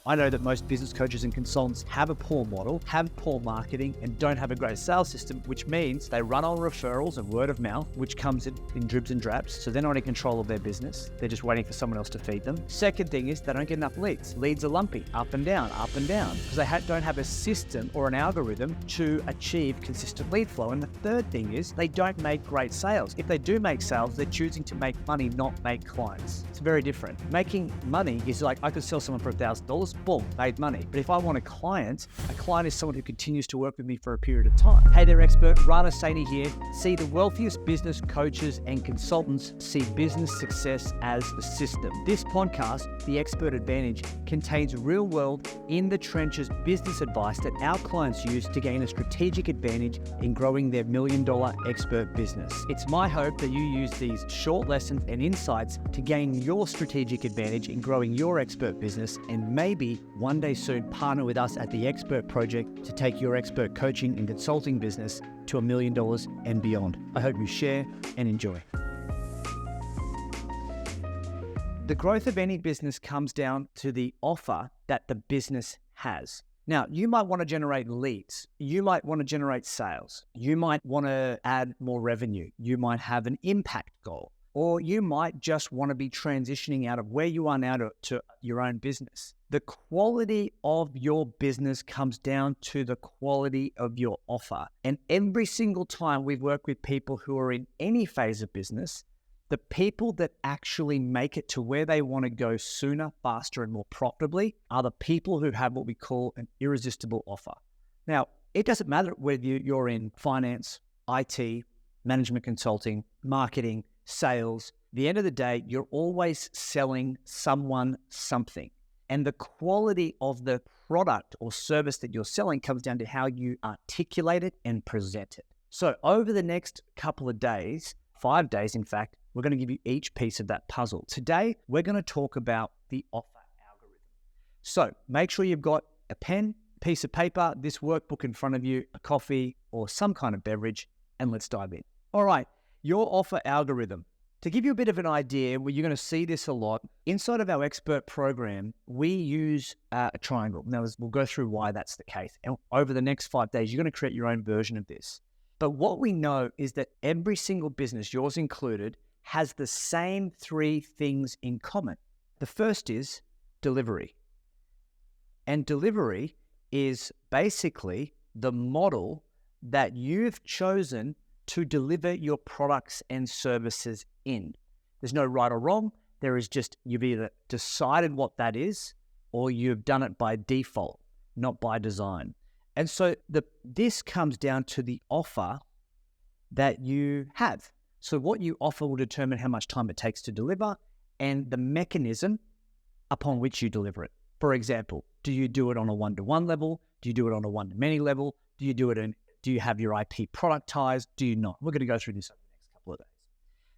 I know that most business coaches and consultants have a poor model, have poor marketing, and don't have a great sales system, which means they run on referrals and word of mouth, which comes in dribs and drabs. So they're not in control of their business. They're just waiting for someone else to feed them. Second thing is they don't get enough leads. Leads are lumpy, up and down, because they don't have a system or an algorithm to achieve consistent lead flow. And the third thing is they don't make great sales. If they do make sales, they're choosing to make money, not make clients. It's very different. Making money is like I could sell someone for $1,000, boom, made money. But if I want a client is someone who continues to work with me for a period of time. Hey there, expert. Rana here. See, the wealthiest business coaches and consultants see business success as the system. This podcast, The Expert Advantage, contains real-world, in-the-trenches business advice that our clients use to gain a strategic advantage in growing their $1 million expert business. It's my hope that you use these short lessons and insights to gain your strategic advantage in growing your expert business, and maybe one day soon partner with us at the Expert Project to take your expert coaching and consulting business to $1 million and beyond. I hope you share and enjoy. The growth of any business comes down to the offer that the business has. Now, you might want to generate leads. You might want to generate sales. You might want to add more revenue. You might have an impact goal. Or you might just want to be transitioning out of where you are now to your own business. The quality of your business comes down to the quality of your offer. And every single time we work with people who are in any phase of business, the people that actually make it to where they want to go sooner, faster, and more profitably are the people who have what we call an irresistible offer. Now, it doesn't matter whether you're in finance, IT, management consulting, marketing, sales. At the end of the day, you're always selling someone something. And the quality of the product or service that you're selling comes down to how you articulate it and present it. So over the next couple of days, 5 days in fact, we're going to give you each piece of that puzzle. Today, we're going to talk about the offer algorithm. So make sure you've got a pen, piece of paper, this workbook in front of you, a coffee or some kind of beverage, and let's dive in. All right, your offer algorithm. To give you a bit of an idea, you're going to see this a lot. Inside of our expert program, we use a triangle. Now, we'll go through why that's the case. And over the next 5 days, you're going to create your own version of this. But what we know is that every single business, yours included, has the same 3 things in common. The first is delivery. And delivery is basically the model that you've chosen to deliver your products and services in. There's no right or wrong. There is just, you've either decided what that is or you've done it by default, not by design. And so this comes down to the offer that you have. So what you offer will determine how much time it takes to deliver and the mechanism upon which you deliver it. For example, do you do it on a one-to-one level? Do you do it on a one-to-many level? Do you have your IP productized? Do you not? We're going to go through this over the next couple of days.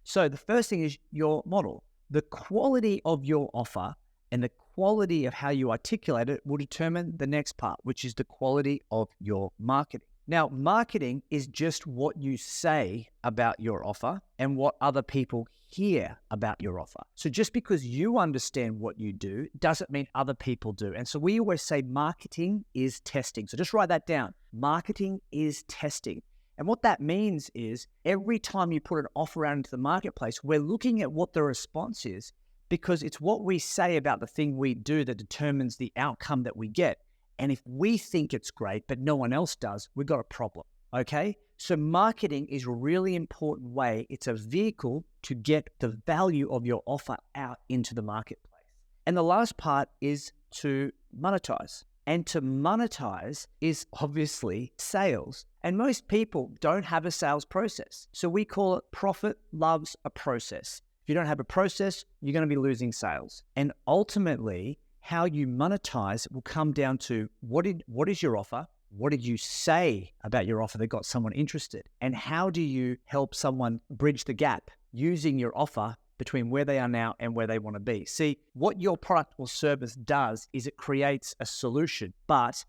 So the first thing is your model. The quality of your offer and the quality of how you articulate it will determine the next part, which is the quality of your marketing. Now, marketing is just what you say about your offer and what other people hear about your offer. So just because you understand what you do doesn't mean other people do. And so we always say marketing is testing. So just write that down. Marketing is testing. And what that means is every time you put an offer out into the marketplace, we're looking at what the response is, because it's what we say about the thing we do that determines the outcome that we get. And if we think it's great, but no one else does, we've got a problem, okay? So marketing is a really important way. It's a vehicle to get the value of your offer out into the marketplace. And the last part is to monetize. And to monetize is obviously sales. And most people don't have a sales process. So we call it profit loves a process. If you don't have a process, you're going to be losing sales. And ultimately, how you monetize will come down to what is your offer? What did you say about your offer that got someone interested? And how do you help someone bridge the gap using your offer between where they are now and where they want to be? See, what your product or service does is it creates a solution. But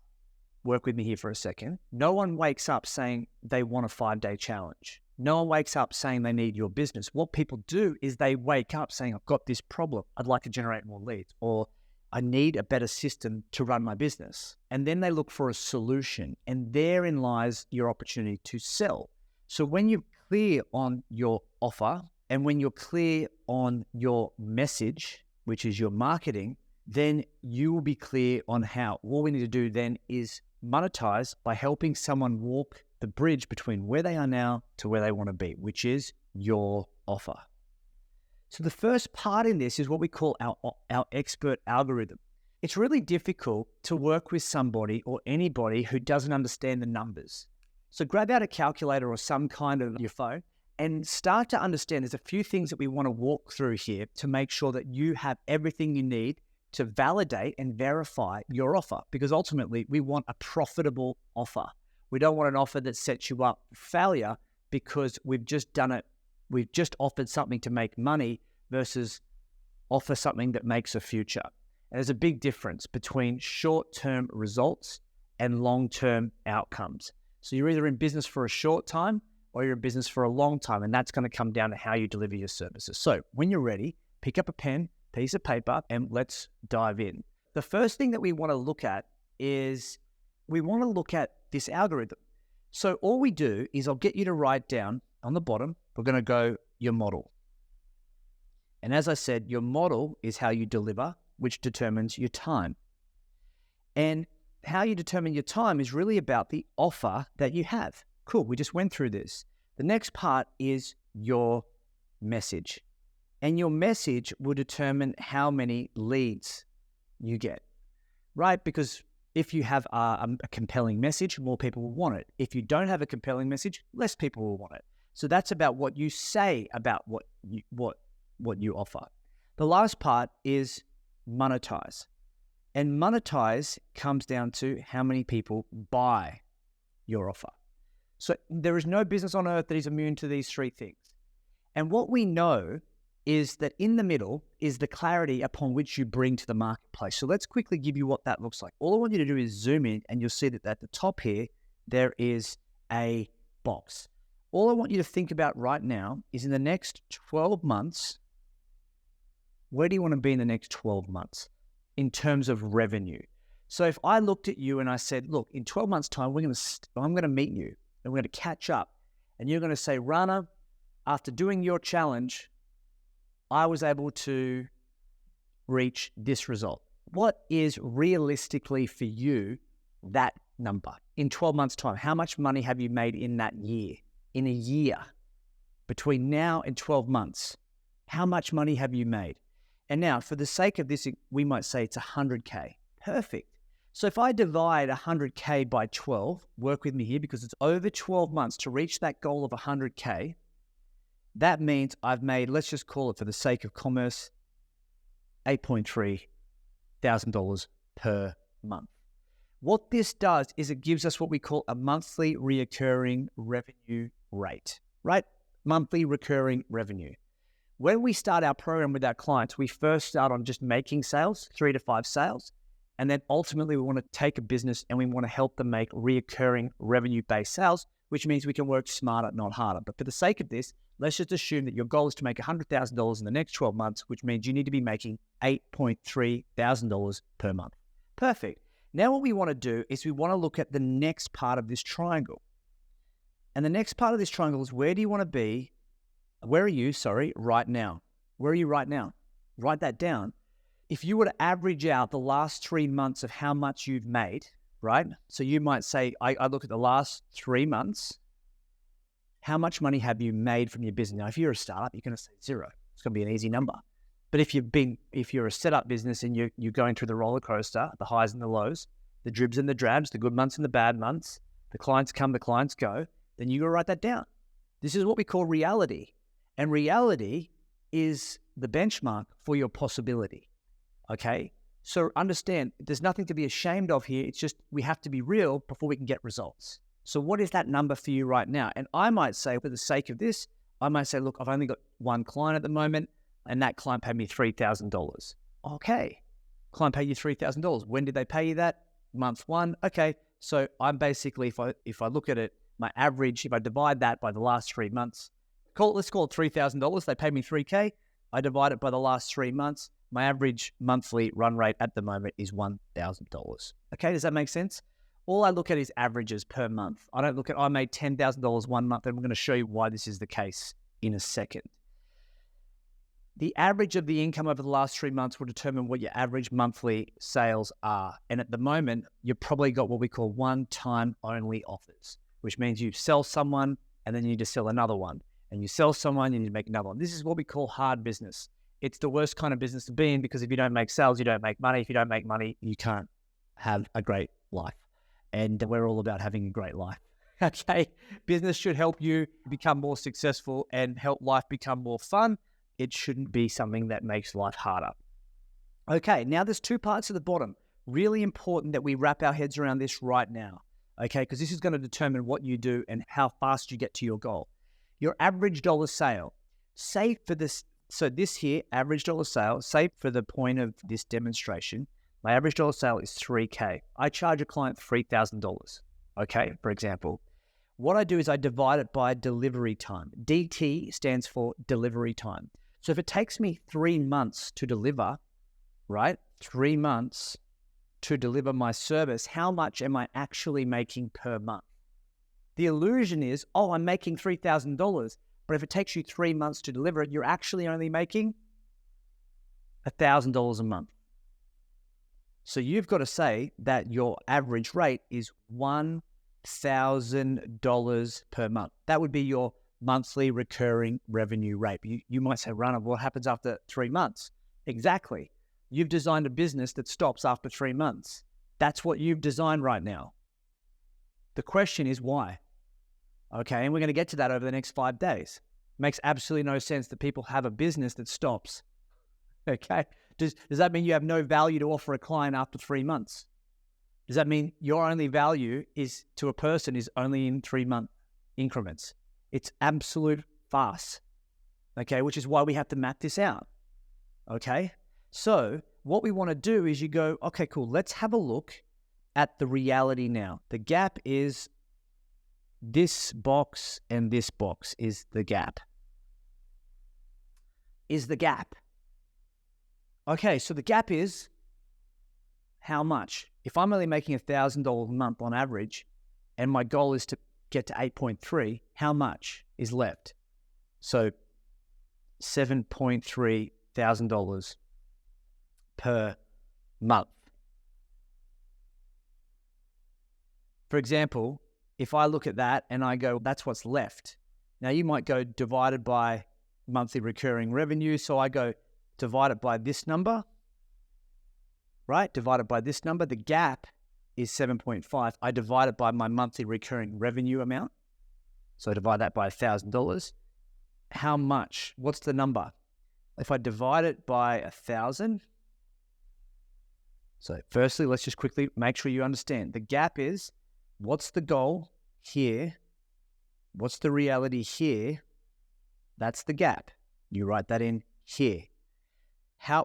work with me here for a second. No one wakes up saying they want a 5-day challenge. No one wakes up saying they need your business. What people do is they wake up saying, I've got this problem. I'd like to generate more leads. Or I need a better system to run my business. And then they look for a solution, and therein lies your opportunity to sell. So when you're clear on your offer and when you're clear on your message, which is your marketing, then you will be clear on how. What we need to do then is monetize by helping someone walk the bridge between where they are now to where they want to be, which is your offer. So the first part in this is what we call our expert algorithm. It's really difficult to work with somebody or anybody who doesn't understand the numbers. So grab out a calculator or some kind of your phone and start to understand there's a few things that we want to walk through here to make sure that you have everything you need to validate and verify your offer, because ultimately we want a profitable offer. We don't want an offer that sets you up for failure because we've just done it. We've just offered something to make money versus offer something that makes a future. And there's a big difference between short-term results and long-term outcomes. So you're either in business for a short time or you're in business for a long time, and that's going to come down to how you deliver your services. So when you're ready, pick up a pen, piece of paper, and let's dive in. The first thing that we want to look at is we want to look at this algorithm. So all we do is I'll get you to write down on the bottom, we're going to go your model. And as I said, your model is how you deliver, which determines your time. And how you determine your time is really about the offer that you have. Cool, we just went through this. The next part is your message. And your message will determine how many leads you get, right? Because if you have a compelling message, more people will want it. If you don't have a compelling message, less people will want it. So that's about what you say about what you offer. The last part is monetize. And monetize comes down to how many people buy your offer. So there is no business on earth that is immune to these three things. And what we know is that in the middle is the clarity upon which you bring to the marketplace. So let's quickly give you what that looks like. All I want you to do is zoom in, and you'll see that at the top here, there is a box. All I want you to think about right now is in the next 12 months, where do you want to be in the next 12 months in terms of revenue? So if I looked at you and I said, look, in 12 months' time, I'm going to meet you and we're going to catch up, and you're going to say, Rana, after doing your challenge, I was able to reach this result. What is realistically for you that number in 12 months' time? How much money have you made in that year? In a year, between now and 12 months, how much money have you made? And now, for the sake of this, we might say it's 100K. Perfect. So if I divide 100K by 12, work with me here because it's over 12 months to reach that goal of 100K. That means I've made, let's just call it for the sake of commerce, $8,300 per month. What this does is it gives us what we call a monthly recurring revenue rate, right? Monthly recurring revenue. When we start our program with our clients, we first start on just making sales, 3 to 5 sales. And then ultimately we want to take a business and we want to help them make recurring revenue-based sales, which means we can work smarter, not harder. But for the sake of this, let's just assume that your goal is to make $100,000 in the next 12 months, which means you need to be making $8,300 per month. Perfect. Now what we want to do is we want to look at the next part of this triangle. And the next part of this triangle is where are you right now? Where are you right now? Write that down. If you were to average out the last 3 months of how much you've made, right? So you might say, I look at the last 3 months, how much money have you made from your business? Now, if you're a startup, you're going to say 0. It's going to be an easy number. But if you're a setup business and you're going through the roller coaster, the highs and the lows, the dribs and the drabs, the good months and the bad months, the clients come, the clients go, then you got to write that down. This is what we call reality. And reality is the benchmark for your possibility. Okay? So understand, there's nothing to be ashamed of here. It's just we have to be real before we can get results. So what is that number for you right now? And I might say, for the sake of this, I might say, look, I've only got one client at the moment, and that client paid me $3,000. Okay. Client paid you $3,000. When did they pay you that? Month 1. Okay. So I'm basically, if I look at it, my average, if I divide that by the last 3 months, let's call it $3,000. They paid me $3K. I divide it by the last 3 months. My average monthly run rate at the moment is $1,000. Okay, does that make sense? All I look at is averages per month. I don't look at, I made $10,000 one month, and I'm going to show you why this is the case in a second. The average of the income over the last 3 months will determine what your average monthly sales are. And at the moment, you've probably got what we call one-time only offers, which means you sell someone and then you need to sell another one. And you sell someone, you need to make another one. This is what we call hard business. It's the worst kind of business to be in, because if you don't make sales, you don't make money. If you don't make money, you can't have a great life. And we're all about having a great life. Okay, business should help you become more successful and help life become more fun. It shouldn't be something that makes life harder. Okay, now there's 2 parts at the bottom. Really important that we wrap our heads around this right now. Okay, because this is going to determine what you do and how fast you get to your goal. Your average dollar sale, say for this, so this here, average dollar sale, say for the point of this demonstration, my average dollar sale is $3,000. I charge a client $3,000, okay, for example. What I do is I divide it by delivery time. DT stands for delivery time. So if it takes me 3 months to deliver, right, 3 months to deliver my service, how much am I actually making per month? The illusion is, oh, I'm making $3,000, but if it takes you 3 months to deliver it, you're actually only making $1,000 a month. So you've got to say that your average rate is $1,000 per month. That would be your monthly recurring revenue rate. You might say, Rana, what happens after 3 months? Exactly. You've designed a business that stops after 3 months. That's what you've designed right now. The question is why? Okay, and we're going to get to that over the next 5 days. Makes absolutely no sense that people have a business that stops. Okay, does that mean you have no value to offer a client after 3 months? Does that mean your only value is to a person is only in 3-month increments? It's absolute farce. Okay, which is why we have to map this out. Okay, so what we want to do is you go, okay, cool, let's have a look at the reality now. The gap is this box and this box is the gap. Is the gap. Okay, so the gap is how much? If I'm only making $1,000 a month on average and my goal is to get to 8.3, how much is left? So $7,300 per month. For example, if I look at that and I go, that's what's left. Now you might go divided by monthly recurring revenue. So I go divided by this number, right? Divided by this number. The gap is 7.5. I divide it by my monthly recurring revenue amount. So I divide that by $1,000. How much? What's the number? If I divide it by 1,000. So firstly, let's just quickly make sure you understand. The gap is, what's the goal here? What's the reality here? That's the gap. You write that in here.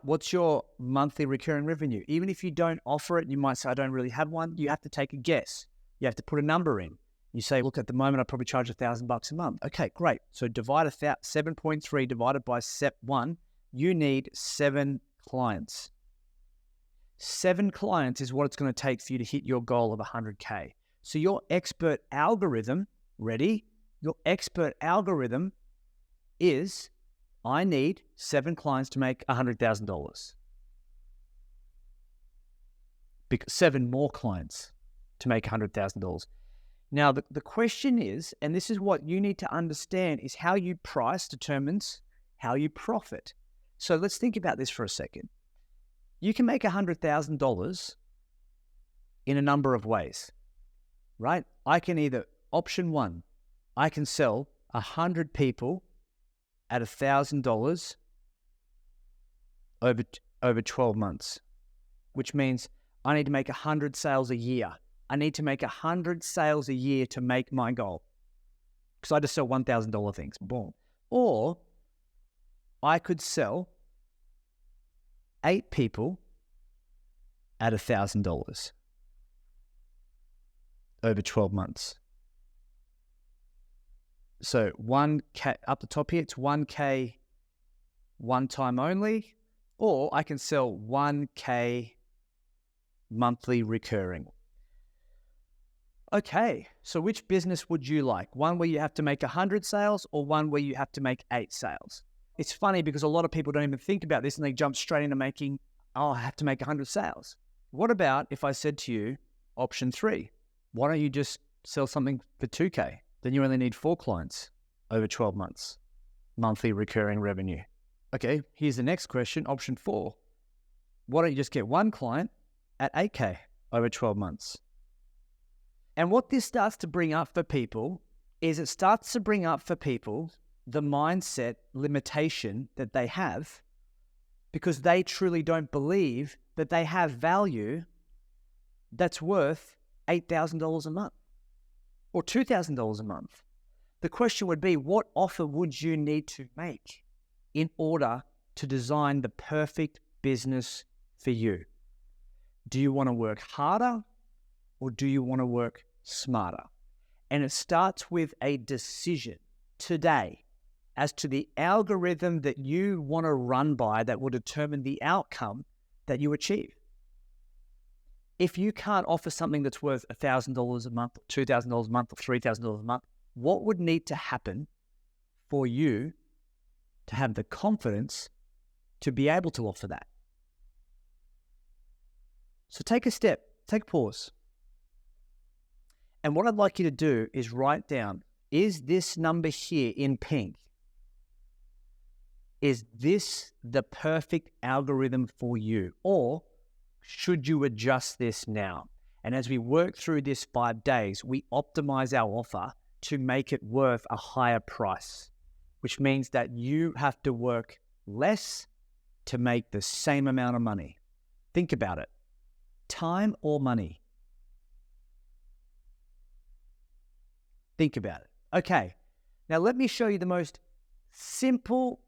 What's your monthly recurring revenue? Even if you don't offer it, you might say, I don't really have one. You have to take a guess. You have to put a number in. You say, look, at the moment, I probably charge $1,000 a month. Okay, great. So divide 7.3 divided by 1. You need 7 clients. 7 clients is what it's going to take for you to hit your goal of 100K. So your expert algorithm, ready? Your expert algorithm is, I need 7 clients to make $100,000. 7 more clients to make $100,000. Now, the question is, and this is what you need to understand, is how you price determines how you profit. So let's think about this for a second. You can make $100,000 in a number of ways, right? I can either, option 1, I can sell 100 people at $1,000 over 12 months, which means I need to make 100 sales a year. I need to make 100 sales a year to make my goal, because I just sell $1,000 things. Boom. Or I could sell 8 people at $1,000 over 12 months. So 1K up the top here, it's 1K one time only. Or I can sell 1K monthly recurring. Okay, so which business would you like? One where you have to make 100 sales or one where you have to make 8 sales? It's funny because a lot of people don't even think about this and they jump straight into making, oh, I have to make 100 sales. What about if I said to you, option 3, why don't you just sell something for 2K? Then you only need 4 clients over 12 months, monthly recurring revenue. Okay, here's the next question, option 4. Why don't you just get 1 client at 8K over 12 months? And what this starts to bring up for people is it starts to bring up for people the mindset limitation that they have because they truly don't believe that they have value that's worth $8,000 a month or $2,000 a month. The question would be, what offer would you need to make in order to design the perfect business for you? Do you want to work harder or do you want to work smarter? And it starts with a decision today as to the algorithm that you want to run by that will determine the outcome that you achieve. If you can't offer something that's worth $1,000 a month, or $2,000 a month, or $3,000 a month, what would need to happen for you to have the confidence to be able to offer that? So take a step, take a pause. And what I'd like you to do is write down, is this number here in pink, is this the perfect algorithm for you? Or should you adjust this now? And as we work through this 5 days, we optimize our offer to make it worth a higher price, which means that you have to work less to make the same amount of money. Think about it. Time or money? Think about it. Okay, now let me show you the most simple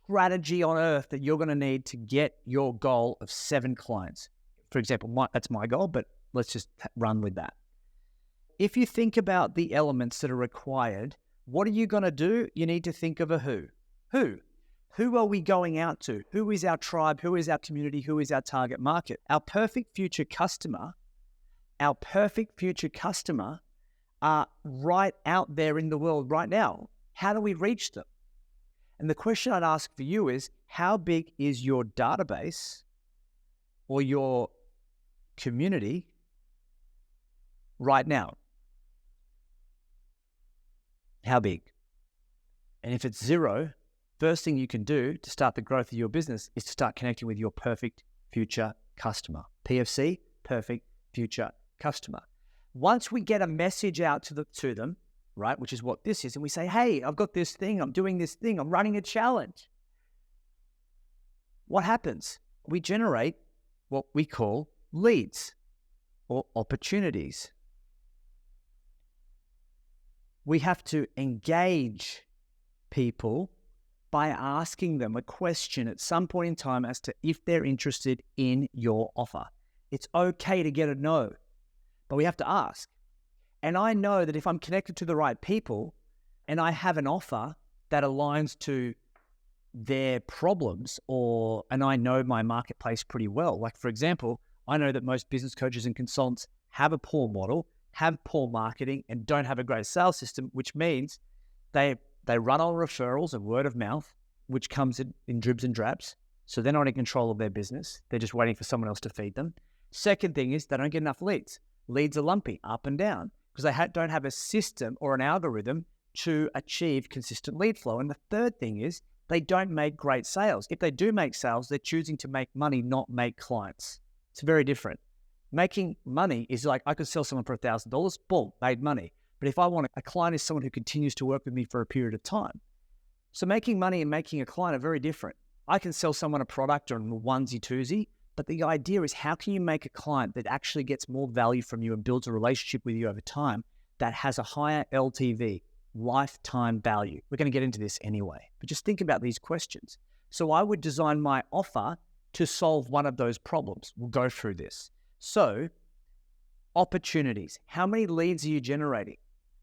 strategy on earth that you're going to need to get your goal of 7 clients. For example, that's my goal, but let's just run with that. If you think about the elements that are required, what are you going to do? You need to think of a who. Who are we going out to? Who is our tribe? Who is our community? Who is our target market? Our perfect future customer are right out there in the world right now. How do we reach them? And the question I'd ask for you is, how big is your database or your community right now? How big? And if it's 0, first thing you can do to start the growth of your business is to start connecting with your perfect future customer. PFC, perfect future customer. Once we get a message out to them, right, which is what this is, and we say, hey, I've got this thing, I'm doing this thing, I'm running a challenge. What happens? We generate what we call leads or opportunities. We have to engage people by asking them a question at some point in time as to if they're interested in your offer. It's okay to get a no, but we have to ask. And I know that if I'm connected to the right people and I have an offer that aligns to their problems, and I know my marketplace pretty well. Like, for example, I know that most business coaches and consultants have a poor model, have poor marketing, and don't have a great sales system, which means they run on referrals and word of mouth, which comes in dribs and drabs. So they're not in control of their business. They're just waiting for someone else to feed them. Second thing is they don't get enough leads. Leads are lumpy, up and down, because they don't have a system or an algorithm to achieve consistent lead flow. And the third thing is they don't make great sales. If they do make sales, they're choosing to make money, not make clients. It's very different. Making money is like, I could sell someone for $1,000, boom, made money. But if I want a client is someone who continues to work with me for a period of time. So making money and making a client are very different. I can sell someone a product or a onesie twosie, but the idea is how can you make a client that actually gets more value from you and builds a relationship with you over time that has a higher LTV, lifetime value? We're going to get into this anyway, but just think about these questions. So I would design my offer to solve one of those problems. We'll go through this. So opportunities, how many leads are you generating?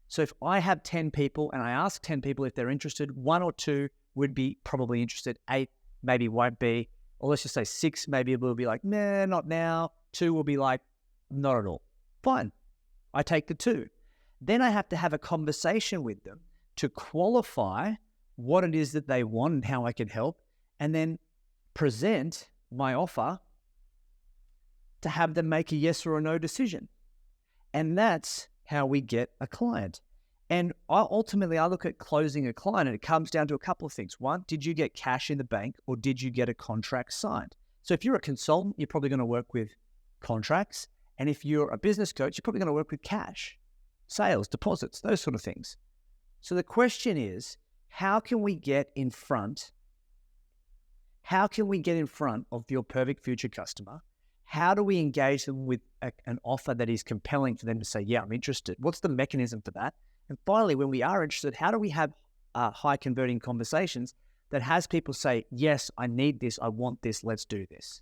So if I have 10 people and I ask 10 people if they're interested, 1 or 2 would be probably interested, 8 maybe won't be, or let's just say 6, maybe we'll be like, nah, not now. 2 will be like, not at all. Fine. I take the 2. Then I have to have a conversation with them to qualify what it is that they want and how I can help, and then present my offer to have them make a yes or a no decision. And that's how we get a client. And ultimately, I look at closing a client, and it comes down to a couple of things. One, did you get cash in the bank, or did you get a contract signed? So if you're a consultant, you're probably going to work with contracts. And if you're a business coach, you're probably going to work with cash, sales, deposits, those sort of things. So the question is, how can we get in front of your perfect future customer? How do we engage them with an offer that is compelling for them to say, yeah, I'm interested? What's the mechanism for that? And finally, when we are interested, how do we have high converting conversations that has people say, yes, I need this, I want this, let's do this.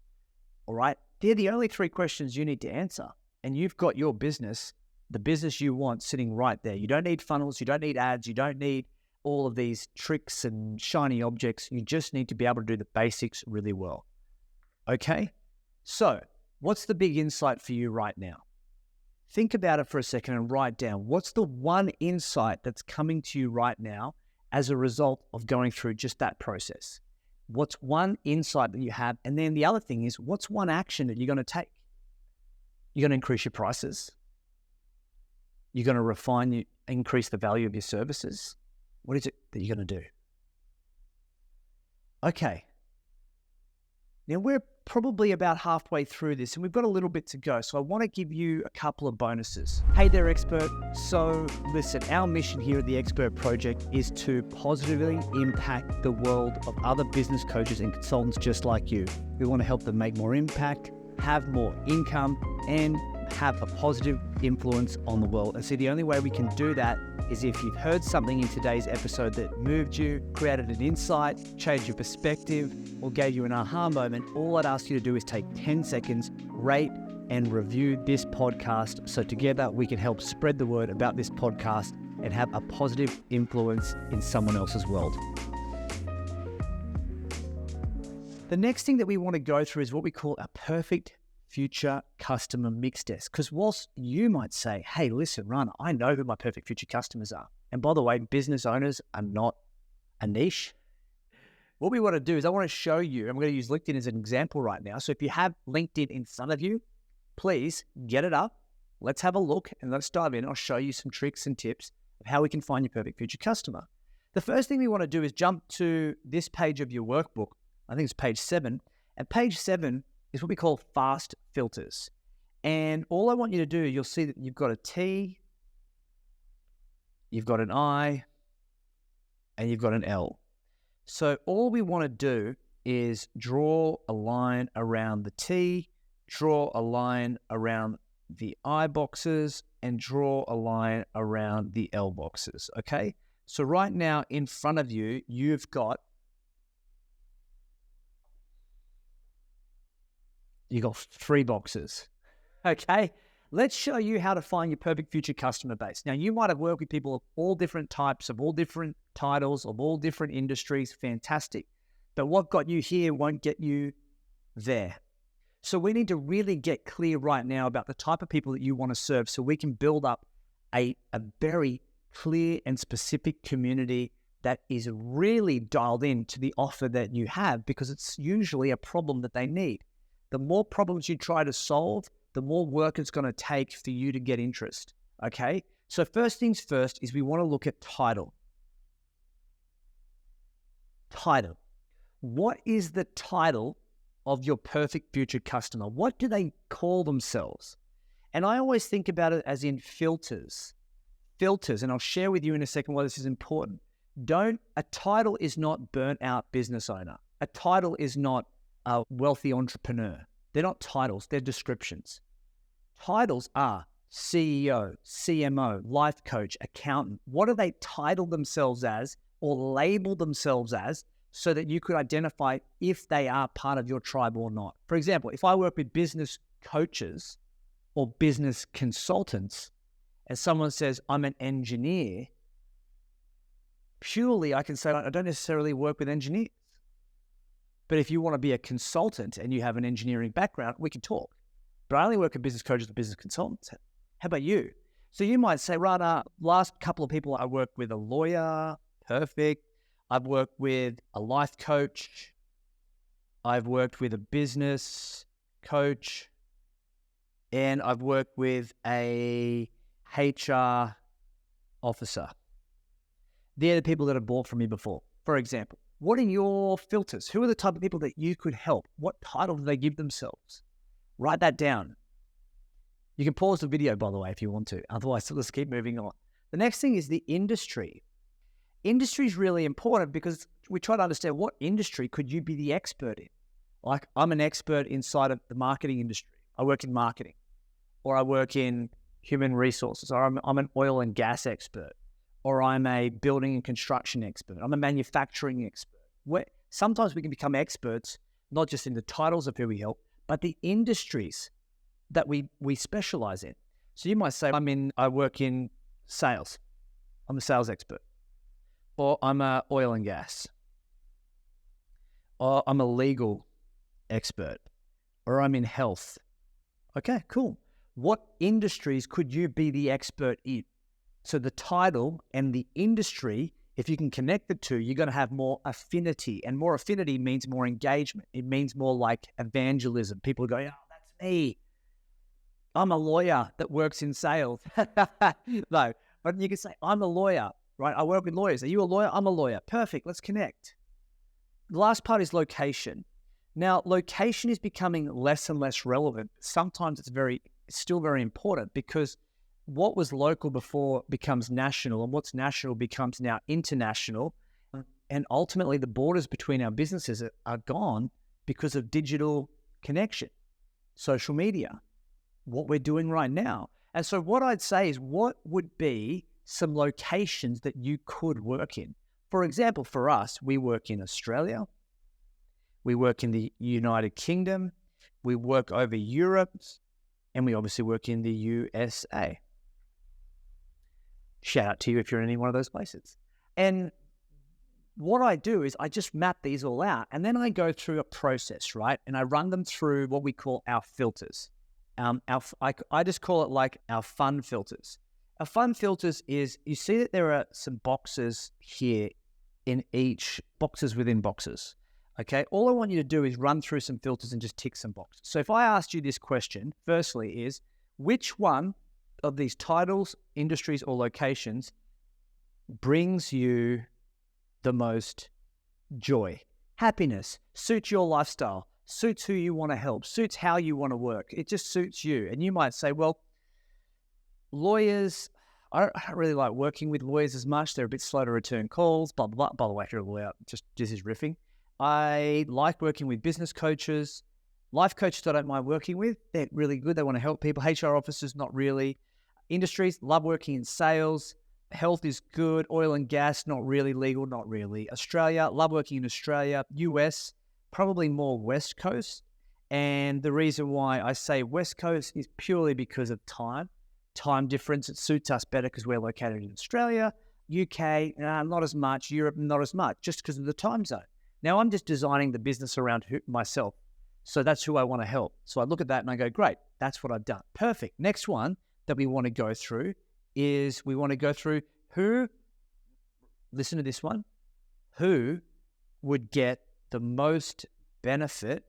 All right? They're the only 3 questions you need to answer. And you've got your business, the business you want, sitting right there. You don't need funnels, you don't need ads, you don't need all of these tricks and shiny objects. You just need to be able to do the basics really well. Okay? So, what's the big insight for you right now? Think about it for a second and write down, what's the one insight that's coming to you right now as a result of going through just that process? What's one insight that you have? And then the other thing is, what's one action that you're going to take? You're going to increase your prices. You're going to increase the value of your services. What is it that you're going to do? Okay. Now, we're probably about halfway through this, and we've got a little bit to go. So I want to give you a couple of bonuses. Hey there, expert. So listen, our mission here at the Expert Project is to positively impact the world of other business coaches and consultants just like you. We want to help them make more impact, have more income, and have a positive influence on the world. And see, the only way we can do that is if you've heard something in today's episode that moved you, created an insight, changed your perspective, or gave you an aha moment. All I'd ask you to do is take 10 seconds, rate and review this podcast, so together we can help spread the word about this podcast and have a positive influence in someone else's world. The next thing that we want to go through is what we call a perfect future customer mix test. Because whilst you might say, hey, listen, Rana, I know who my perfect future customers are. And by the way, business owners are not a niche. What we want to do is I want to show you, I'm going to use LinkedIn as an example right now. So if you have LinkedIn in front of you, please get it up. Let's have a look and let's dive in. I'll show you some tricks and tips of how we can find your perfect future customer. The first thing we want to do is jump to this page of your workbook. I think it's page 7. And page 7 is what we call fast filters. And all I want you to do, you'll see that you've got a T, you've got an I, and you've got an L. So all we want to do is draw a line around the T, draw a line around the I boxes, and draw a line around the L boxes, okay? So right now in front of you, you've got 3 boxes, okay? Let's show you how to find your perfect future customer base. Now, you might have worked with people of all different types, of all different titles, of all different industries, fantastic. But what got you here won't get you there. So we need to really get clear right now about the type of people that you want to serve so we can build up a very clear and specific community that is really dialed in to the offer that you have, because it's usually a problem that they need. The more problems you try to solve, the more work it's going to take for you to get interest, okay? So first things first is we want to look at title. Title. What is the title of your perfect future customer? What do they call themselves? And I always think about it as in filters. Filters, and I'll share with you in a second why this is important. A title is not burnt out business owner. A title is not a wealthy entrepreneur. They're not titles, they're descriptions. Titles are CEO, CMO, life coach, accountant. What do they title themselves as or label themselves as so that you could identify if they are part of your tribe or not? For example, if I work with business coaches or business consultants and someone says, I'm an engineer, purely I can say, I don't necessarily work with engineers. But if you want to be a consultant and you have an engineering background, we can talk. But I only work with business coaches and business consultants. How about you? So you might say, Rana, last couple of people I worked with a lawyer, perfect. I've worked with a life coach. I've worked with a business coach. And I've worked with a HR officer. They're the people that have bought from me before. For example, what are your filters? Who are the type of people that you could help? What title do they give themselves? Write that down. You can pause the video, by the way, if you want to. Otherwise, let's keep moving on. The next thing is the industry. Industry is really important because we try to understand what industry could you be the expert in. Like, I'm an expert inside of the marketing industry. I work in marketing, or I work in human resources, or I'm an oil and gas expert, or I'm a building and construction expert. I'm a manufacturing expert. Sometimes we can become experts, not just in the titles of who we help, but the industries that we specialize in. So you might say, I work in sales. I'm a sales expert. Or I'm a oil and gas. Or I'm a legal expert. Or I'm in health. Okay, cool. What industries could you be the expert in? So the title and the industry, if you can connect the two, you're going to have more affinity. And more affinity means more engagement. It means more like evangelism. People go, oh, that's me. I'm a lawyer that works in sales. No, but you can say, I'm a lawyer, right? I work with lawyers. Are you a lawyer? I'm a lawyer. Perfect. Let's connect. The last part is location. Now, location is becoming less and less relevant. Sometimes it's still very important, because what was local before becomes national, and what's national becomes now international. And ultimately, the borders between our businesses are gone because of digital connection, social media, what we're doing right now. And so what I'd say is, what would be some locations that you could work in? For example, for us, we work in Australia. We work in the United Kingdom. We work over Europe. And we obviously work in the USA. Shout out to you if you're in any one of those places. And what I do is I just map these all out, and then I go through a process, right? And I run them through what we call our filters. I just call it like our fun filters. Our fun filters is, you see that there are some boxes here in each, boxes within boxes. Okay, all I want you to do is run through some filters and just tick some boxes. So if I asked you this question, firstly is, which one of these titles, industries, or locations brings you the most joy, happiness, suits your lifestyle, suits who you want to help, suits how you want to work? It just suits you. And you might say, well, lawyers, I don't really like working with lawyers as much. They're a bit slow to return calls, blah, blah, blah. By the way, if you're a lawyer, just this is riffing. I like working with business coaches. Life coaches I don't mind working with. They're really good. They want to help people. HR officers, not really. Industries, love working in sales. Health is good. Oil and gas, not really. Legal, not really. Australia, love working in Australia. US, probably more West Coast. And the reason why I say West Coast is purely because of time difference. It suits us better because we're located in Australia. UK, not as much. Europe, not as much, just because of the time zone. Now, I'm just designing the business around myself. So that's who I want to help. So I look at that and I go, great, that's what I've done. Perfect. Next one that we want to go through is who, listen to this one, who would get the most benefit,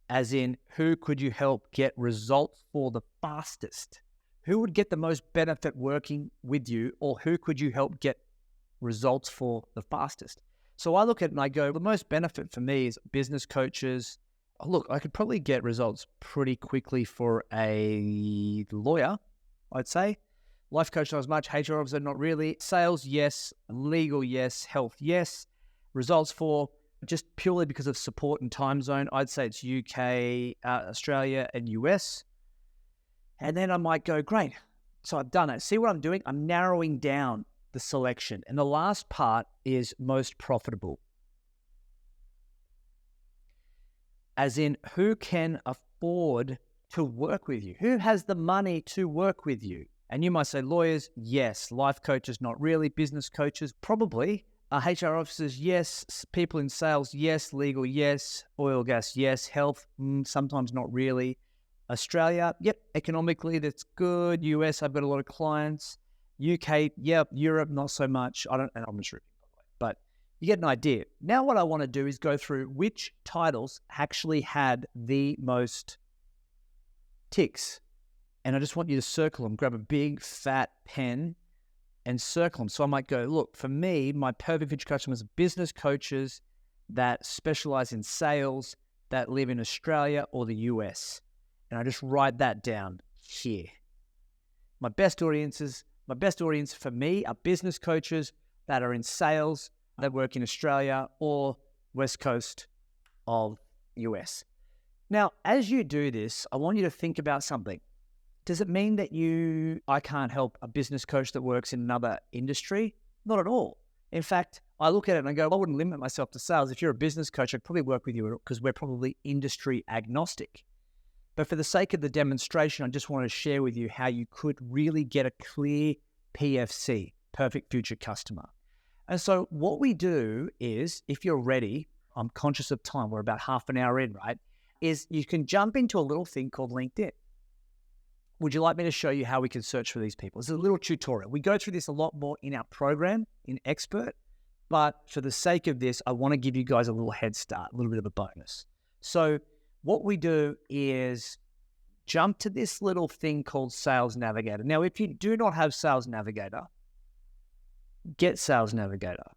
as in who could you help get results for the fastest? Who would get the most benefit working with you, or who could you help get results for the fastest? So I look at it and I go, the most benefit for me is business coaches. Look, I could probably get results pretty quickly for a lawyer, I'd say. Life coach, not as much. HR officer, not really. Sales, yes. Legal, yes. Health, yes. Results for, just purely because of support and time zone, I'd say it's UK, Australia, and US. And then I might go, great. So I've done it. See what I'm doing? I'm narrowing down the selection. And the last part is most profitable. As in, who can afford to work with you? Who has the money to work with you? And you might say lawyers, yes. Life coaches, not really. Business coaches, probably. HR officers, yes. People in sales, yes. Legal, yes. Oil, gas, yes. Health, sometimes not really. Australia, yep. Economically, that's good. US, I've got a lot of clients. UK, yep. Europe, not so much. I'm not sure, but you get an idea. Now what I want to do is go through which titles actually had the most ticks. And I just want you to circle them. Grab a big, fat pen and circle them. So I might go, look, for me, my perfect future customers are business coaches that specialize in sales, that live in Australia or the US. And I just write that down here. My best audience for me are business coaches that are in sales, that work in Australia or West Coast of US. Now, as you do this, I want you to think about something. Does it mean that I can't help a business coach that works in another industry? Not at all. In fact, I look at it and I go, I wouldn't limit myself to sales. If you're a business coach, I'd probably work with you because we're probably industry agnostic. But for the sake of the demonstration, I just want to share with you how you could really get a clear PFC, perfect future customer. And so what we do is, if you're ready, I'm conscious of time, we're about half an hour in, right? Is you can jump into a little thing called LinkedIn. Would you like me to show you how we can search for these people? It's a little tutorial. We go through this a lot more in our program, in Expert, but for the sake of this, I want to give you guys a little head start, a little bit of a bonus. So what we do is jump to this little thing called Sales Navigator. Now, if you do not have Sales Navigator, get Sales Navigator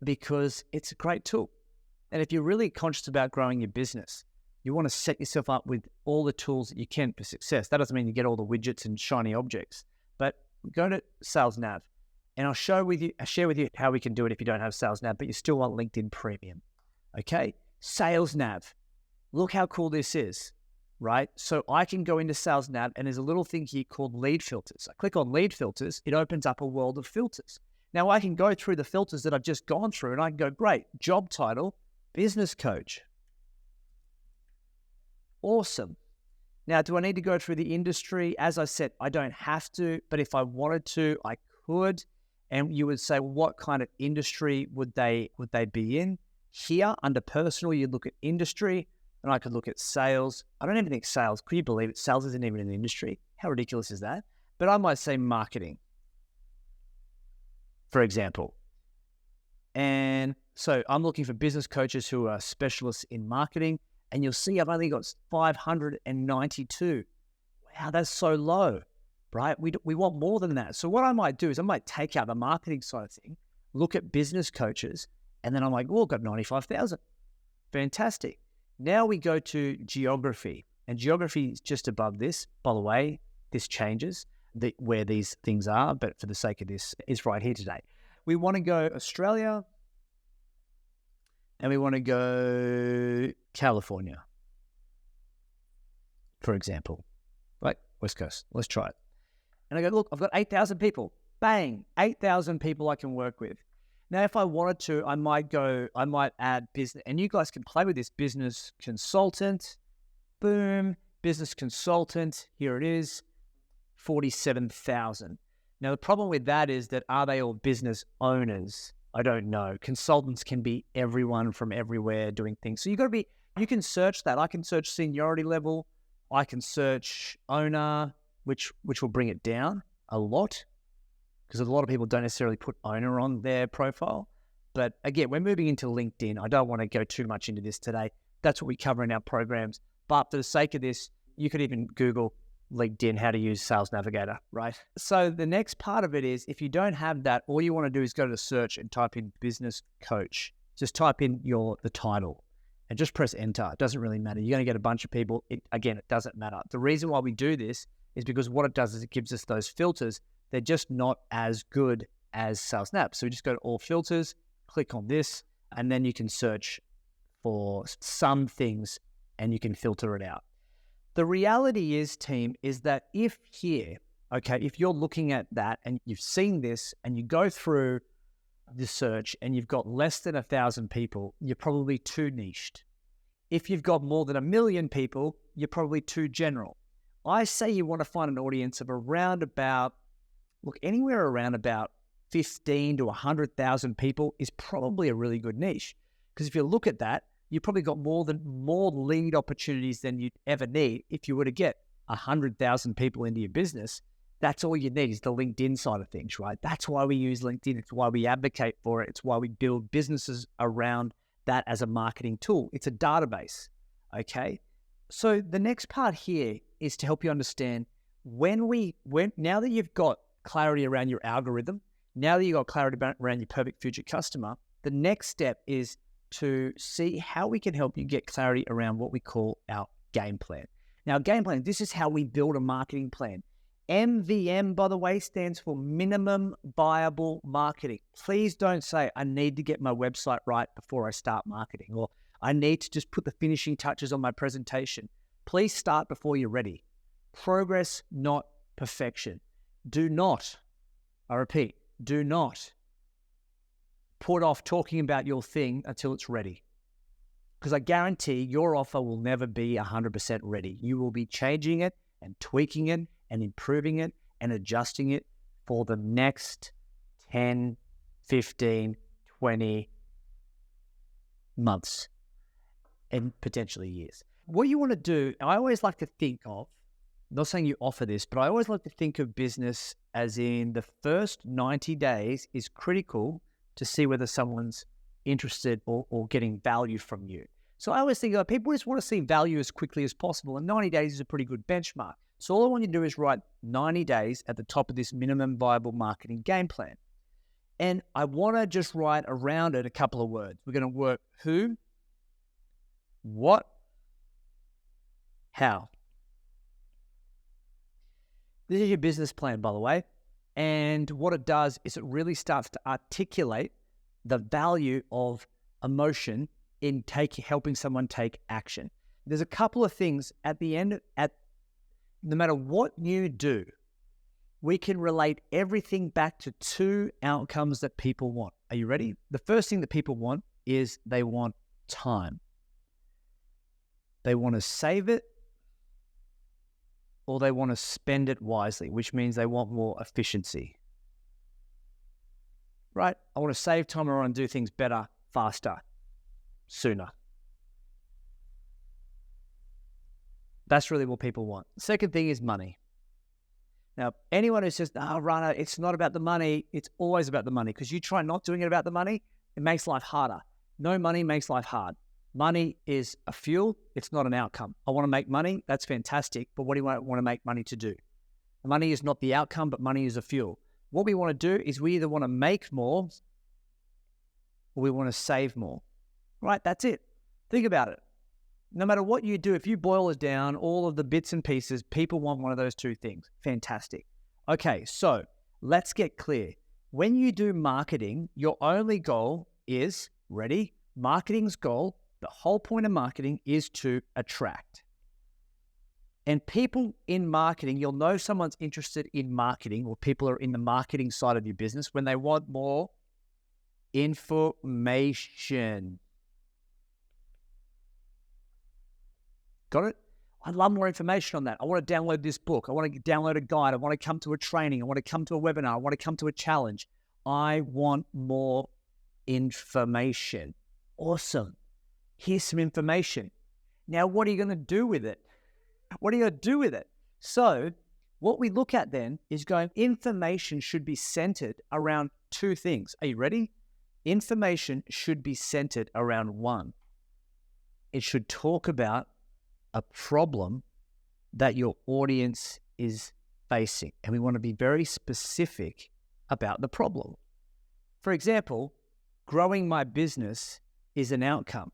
because it's a great tool. And if you're really conscious about growing your business, you want to set yourself up with all the tools that you can for success. That doesn't mean you get all the widgets and shiny objects, but go to Sales Nav and I'll share with you how we can do it if you don't have Sales Nav, but you still want LinkedIn Premium. Okay. Sales Nav. Look how cool this is, right? So I can go into Sales Nav and there's a little thing here called lead filters. I click on lead filters. It opens up a world of filters. Now I can go through the filters that I've just gone through and I can go, great, job title, business coach. Awesome. Now, do I need to go through the industry? As I said, I don't have to, but if I wanted to, I could. And you would say, well, what kind of industry would they be in? Here, under personal, you'd look at industry, and I could look at sales. I don't even think sales, could you believe it? Sales isn't even in the industry. How ridiculous is that? But I might say marketing, for example. And so I'm looking for business coaches who are specialists in marketing. And you'll see I've only got 592. Wow, that's so low, right? We want more than that. So what I might do is I might take out the marketing side of things, look at business coaches, and then I'm like, oh, I've got 95,000. Fantastic. Now we go to geography. And geography is just above this. By the way, this changes where these things are, but for the sake of this, it's right here today. We want to go Australia, and we want to go California, for example, right? West Coast. Let's try it. And I go, look, I've got 8,000 people. Bang, 8,000 people I can work with. Now, if I wanted to, I might add business, and you guys can play with this business consultant. Boom, business consultant. Here it is, 47,000. Now, the problem with that is that are they all business owners? I don't know. Consultants can be everyone from everywhere doing things. So you can search that. I can search seniority level. I can search owner, which will bring it down a lot because a lot of people don't necessarily put owner on their profile. But again, we're moving into LinkedIn. I don't want to go too much into this today. That's what we cover in our programs. But for the sake of this, you could even Google LinkedIn, how to use Sales Navigator, right? So the next part of it is if you don't have that, all you want to do is go to search and type in business coach. Just type in the title and just press enter. It doesn't really matter. You're going to get a bunch of people. It doesn't matter. The reason why we do this is because what it does is it gives us those filters. They're just not as good as Sales Nav. So we just go to all filters, click on this, and then you can search for some things and you can filter it out. The reality is, team, is that if you're looking at that and you've seen this and you go through the search and you've got less than 1,000 people, you're probably too niched. If you've got more than 1 million people, you're probably too general. I say you want to find an audience of anywhere around about 15 to 100,000 people is probably a really good niche. Because if you look at that, you've probably got more lead opportunities than you'd ever need if you were to get 100,000 people into your business. That's all you need is the LinkedIn side of things, right? That's why we use LinkedIn. It's why we advocate for it. It's why we build businesses around that as a marketing tool. It's a database, okay? So the next part here is to help you understand now that you've got clarity around your algorithm, now that you've got clarity around your perfect future customer, the next step is to see how we can help you get clarity around what we call our game plan. Now, game plan, this is how we build a marketing plan. MVM, by the way, stands for minimum viable marketing. Please don't say, I need to get my website right before I start marketing, or I need to just put the finishing touches on my presentation. Please start before you're ready. Progress, not perfection. Do not, I repeat, do not put off talking about your thing until it's ready. Because I guarantee your offer will never be 100% ready. You will be changing it and tweaking it and improving it and adjusting it for the next 10, 15, 20 months and potentially years. What you want to do, I always like to think of, not saying you offer this, but I always like to think of business as in the first 90 days is critical to see whether someone's interested or getting value from you. So I always think people just want to see value as quickly as possible, and 90 days is a pretty good benchmark. So all I want you to do is write 90 days at the top of this minimum viable marketing game plan. And I want to just write around it a couple of words. We're going to work who, what, how. This is your business plan, by the way. And what it does is it really starts to articulate the value of emotion in helping someone take action. There's a couple of things at the end, no matter what you do, we can relate everything back to two outcomes that people want. Are you ready? The first thing that people want is they want time. They want to save it, or they want to spend it wisely, which means they want more efficiency. Right? I want to save time, or I want to do things better, faster, sooner. That's really what people want. The second thing is money. Now, anyone who says, Rana, it's not about the money, it's always about the money, because you try not doing it about the money, it makes life harder. No money makes life hard. Money is a fuel, it's not an outcome. I want to make money, that's fantastic, but what do you want to make money to do? Money is not the outcome, but money is a fuel. What we want to do is we either want to make more or we want to save more. Right? That's it. Think about it. No matter what you do, if you boil it down, all of the bits and pieces, people want one of those two things. Fantastic. Okay, so let's get clear. When you do marketing, your only goal is, ready? Marketing's goal, the whole point of marketing is to attract. And people in marketing, you'll know someone's interested in marketing, or people are in the marketing side of your business when they want more information. Got it? I'd love more information on that. I want to download this book. I want to download a guide. I want to come to a training. I want to come to a webinar. I want to come to a challenge. I want more information. Awesome. Here's some information. Now, what are you going to do with it? What are you going to do with it? So what we look at then is going, information should be centered around two things. Are you ready? Information should be centered around one. It should talk about a problem that your audience is facing. And we want to be very specific about the problem. For example, growing my business is an outcome.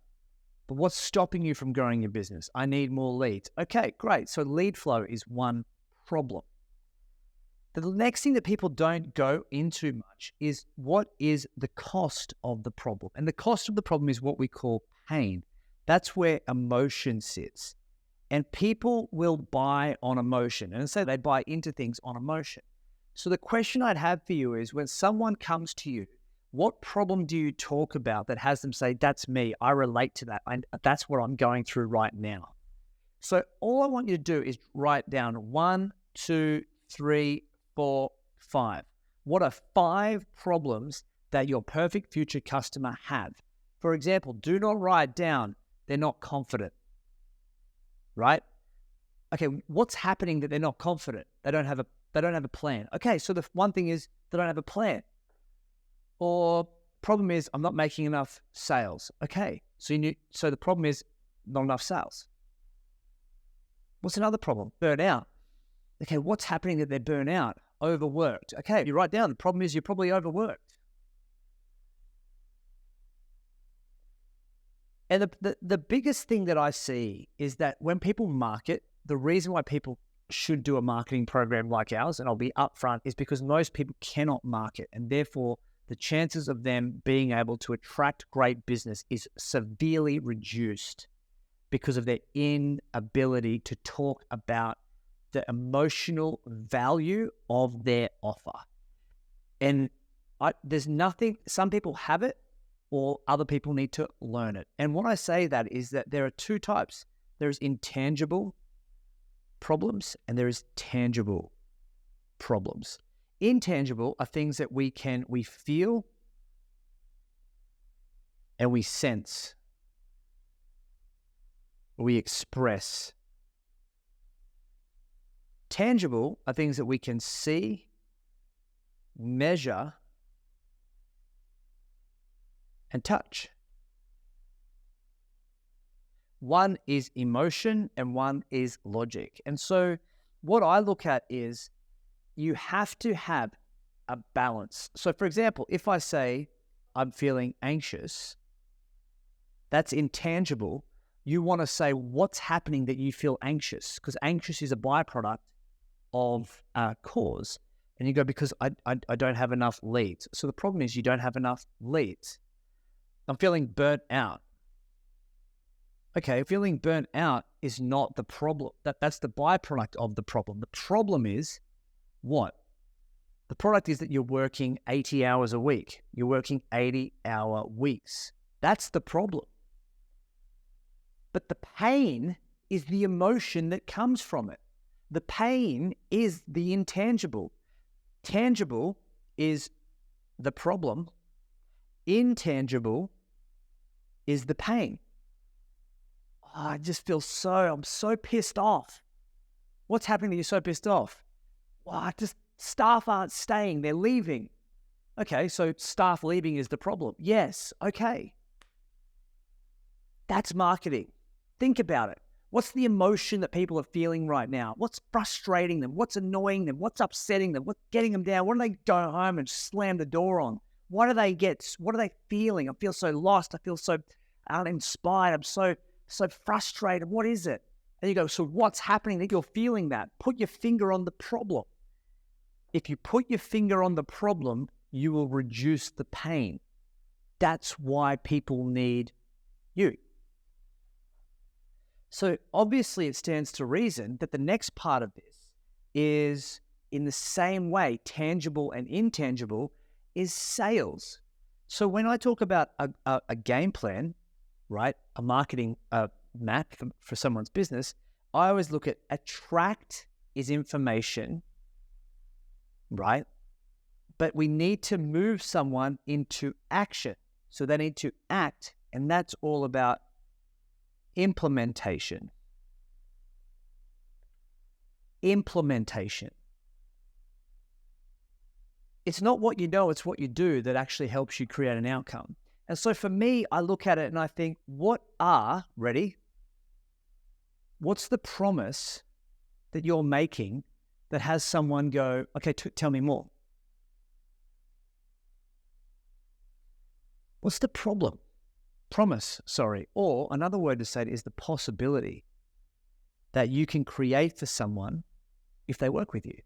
But what's stopping you from growing your business? I need more leads. Okay, great. So lead flow is one problem. The next thing that people don't go into much is what is the cost of the problem? And the cost of the problem is what we call pain. That's where emotion sits. And people will buy on emotion. And say they buy into things on emotion. So the question I'd have for you is, when someone comes to you, what problem do you talk about that has them say, that's me, I relate to that, and that's what I'm going through right now? So all I want you to do is write down 1, 2, 3, 4, 5. What are 5 problems that your perfect future customer have? For example, do not write down they're not confident, right? Okay, what's happening that they're not confident? They don't have a plan. Okay, so the one thing is they don't have a plan. Or problem is I'm not making enough sales. Okay, so the problem is not enough sales. What's another problem? Burnout. Okay, what's happening that they're burnt out? Overworked. Okay, you write down the problem is you're probably overworked. And the biggest thing that I see is that when people market, the reason why people should do a marketing program like ours, and I'll be upfront, is because most people cannot market, and therefore the chances of them being able to attract great business is severely reduced because of their inability to talk about the emotional value of their offer. And there's nothing, some people have it or other people need to learn it. And when I say that is that there are 2 types. There's intangible problems and there is tangible problems. Intangible are things that we feel and we sense, we express. Tangible are things that we can see, measure, and touch. One is emotion and one is logic. And so what I look at is you have to have a balance. So for example, if I say I'm feeling anxious, that's intangible. You want to say what's happening that you feel anxious, because anxious is a byproduct of a cause. And you go, because I don't have enough leads. So the problem is you don't have enough leads. I'm feeling burnt out. Okay, feeling burnt out is not the problem. That's the byproduct of the problem. The problem is what? The product is that you're working 80 hours a week. You're working 80-hour weeks. That's the problem. But the pain is the emotion that comes from it. The pain is the intangible. Tangible is the problem. Intangible is the pain. Oh, I just feel I'm so pissed off. What's happening that you're so pissed off? Well, staff aren't staying, they're leaving. Okay, so staff leaving is the problem. Yes, okay. That's marketing. Think about it. What's the emotion that people are feeling right now? What's frustrating them? What's annoying them? What's upsetting them? What's getting them down? What do they go home and slam the door on? What do they feeling? I feel so lost. I feel so uninspired. I'm so frustrated. What is it? And you go, so what's happening that you're feeling that? Put your finger on the problem. If you put your finger on the problem, you will reduce the pain. That's why people need you. So obviously it stands to reason that the next part of this is, in the same way, tangible and intangible, is sales. So when I talk about a game plan, right, a marketing map for someone's business, I always look at attract is information, right? But we need to move someone into action. So they need to act, and that's all about implementation. Implementation. It's not what you know, it's what you do that actually helps you create an outcome. And so for me, I look at it and I think, what's the promise that you're making that has someone go, okay, tell me more? What's the problem? Promise, sorry. Or another word to say it is the possibility that you can create for someone if they work with you.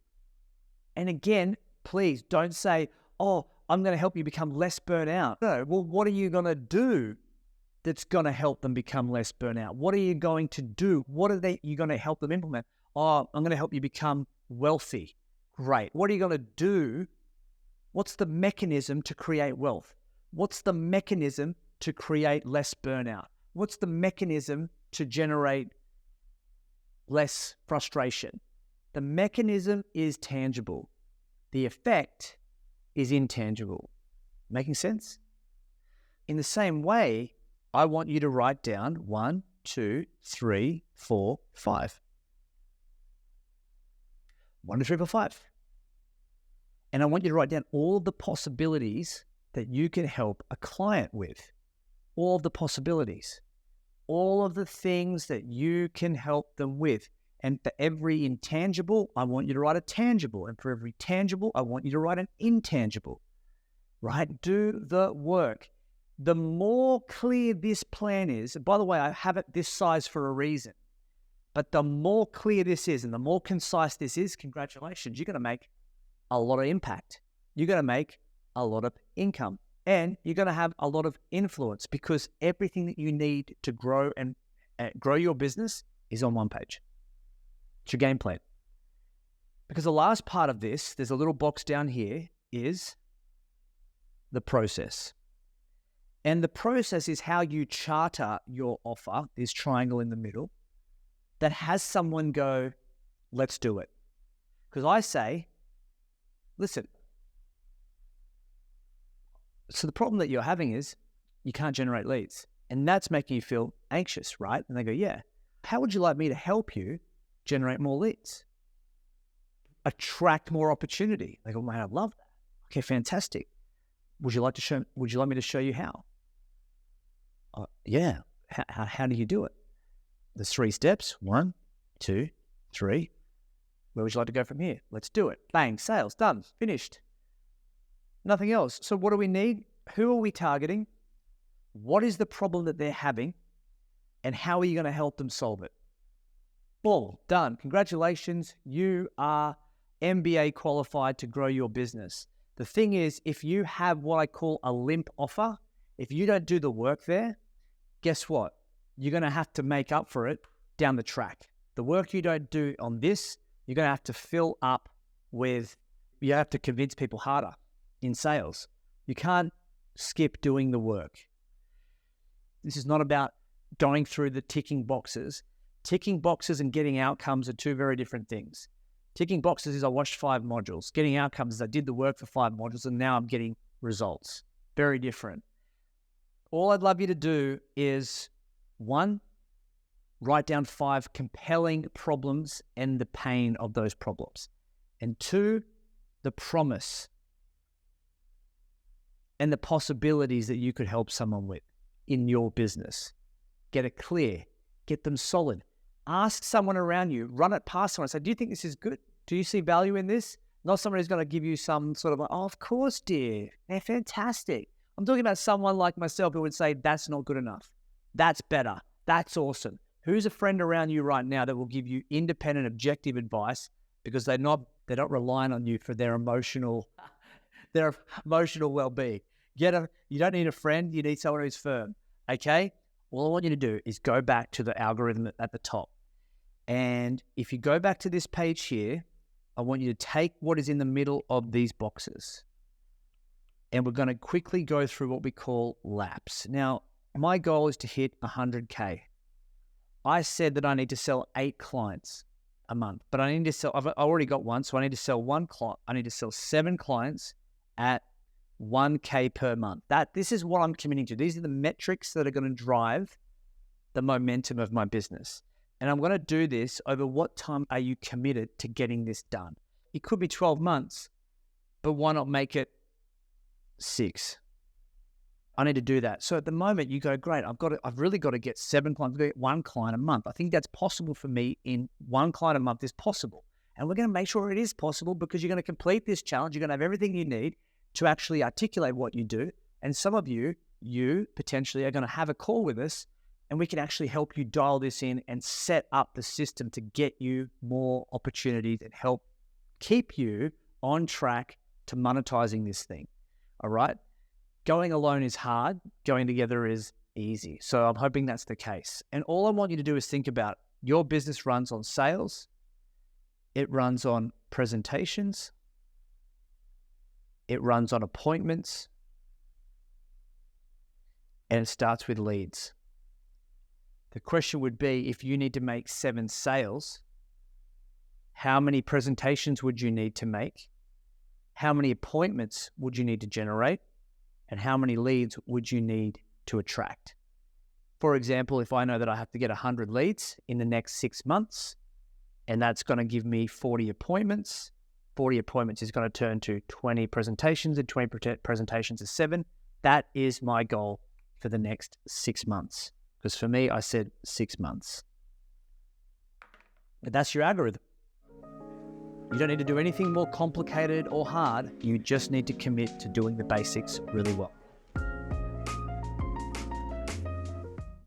And again, please don't say, oh, I'm going to help you become less burnt out. No, well, what are you going to do that's going to help them become less burnt out? What are you going to do? What are you going to help them implement? Oh, I'm going to help you become wealthy. Great. What are you going to do? What's the mechanism to create wealth? What's the mechanism to create less burnout? What's the mechanism to generate less frustration? The mechanism is tangible. The effect is intangible. Making sense? In the same way, I want you to write down 1, 2, 3, 4, 5. 1, 2, 3, 4, 5. And I want you to write down all of the possibilities that you can help a client with. All of the possibilities. All of the things that you can help them with. And for every intangible, I want you to write a tangible. And for every tangible, I want you to write an intangible. Right? Do the work. The more clear this plan is, and by the way, I have it this size for a reason, but the more clear this is and the more concise this is, congratulations, you're going to make a lot of impact. You're going to make a lot of income, and you're going to have a lot of influence, because everything that you need to grow and grow your business is on one page. It's your game plan. Because the last part of this, there's a little box down here, is the process. And the process is how you charter your offer, this triangle in the middle, that has someone go, let's do it. Because I say, listen, so the problem that you're having is you can't generate leads. And that's making you feel anxious, right? And they go, yeah. How would you like me to help you generate more leads? Attract more opportunity. They go, man, I love that. Okay, fantastic. Would you like me to show you how? Yeah. How do you do it? There's 3 steps. 1, 2, 3. Where would you like to go from here? Let's do it. Bang, sales, done, finished. Nothing else. So what do we need? Who are we targeting? What is the problem that they're having? And how are you going to help them solve it? Boom, done. Congratulations. You are MBA qualified to grow your business. The thing is, if you have what I call a limp offer, if you don't do the work there, guess what? You're going to have to make up for it down the track. The work you don't do on this, you're going to have to fill up with, you have to convince people harder in sales. You can't skip doing the work. This is not about going through the ticking boxes. Ticking boxes and getting outcomes are 2 very different things. Ticking boxes is I watched 5 modules. Getting outcomes is I did the work for 5 modules and now I'm getting results. Very different. All I'd love you to do is, 1, write down 5 compelling problems and the pain of those problems. And 2, the promise and the possibilities that you could help someone with in your business. Get it clear. Get them solid. Ask someone around you. Run it past someone. Say, do you think this is good? Do you see value in this? Not someone who's going to give you some sort of like, oh, of course, dear. They're fantastic. I'm talking about someone like myself who would say, that's not good enough. That's better. That's awesome. Who's a friend around you right now that will give you independent, objective advice because they're not relying on you for their emotional well-being? You don't need a friend. You need someone who's firm. Okay? All I want you to do is go back to the algorithm at the top. And if you go back to this page here, I want you to take what is in the middle of these boxes. And we're going to quickly go through what we call laps. Now, my goal is to hit 100K. I said that I need to sell 8 clients a month, but I need to sell, I've already got one, so I need to sell 1 client. I need to sell 7 clients at 1K per month. This is what I'm committing to. These are the metrics that are going to drive the momentum of my business. And I'm going to do this over what time are you committed to getting this done? It could be 12 months, but why not make it 6? I need to do that. So at the moment you go, great, I've really got to get 7 clients, I've got to get 1 client a month. I think that's possible for me. In 1 client a month is possible. And we're going to make sure it is possible because you're going to complete this challenge. You're going to have everything you need to actually articulate what you do. And some of you potentially are going to have a call with us and we can actually help you dial this in and set up the system to get you more opportunities and help keep you on track to monetizing this thing. All right? Going alone is hard. Going together is easy. So I'm hoping that's the case. And all I want you to do is think about your business runs on sales. It runs on presentations. It runs on appointments. And it starts with leads. The question would be, if you need to make 7 sales, how many presentations would you need to make? how many appointments would you need to generate, and how many leads would you need to attract. For example, if I know that I have to get 100 leads in the next 6 months, and that's going to give me 40 appointments, 40 appointments is going to turn to 20 presentations, and 20 presentations is 7. That is my goal for the next 6 months. Because for me, I said 6 months. But that's your algorithm. You don't need to do anything more complicated or hard. You just need to commit to doing the basics really well.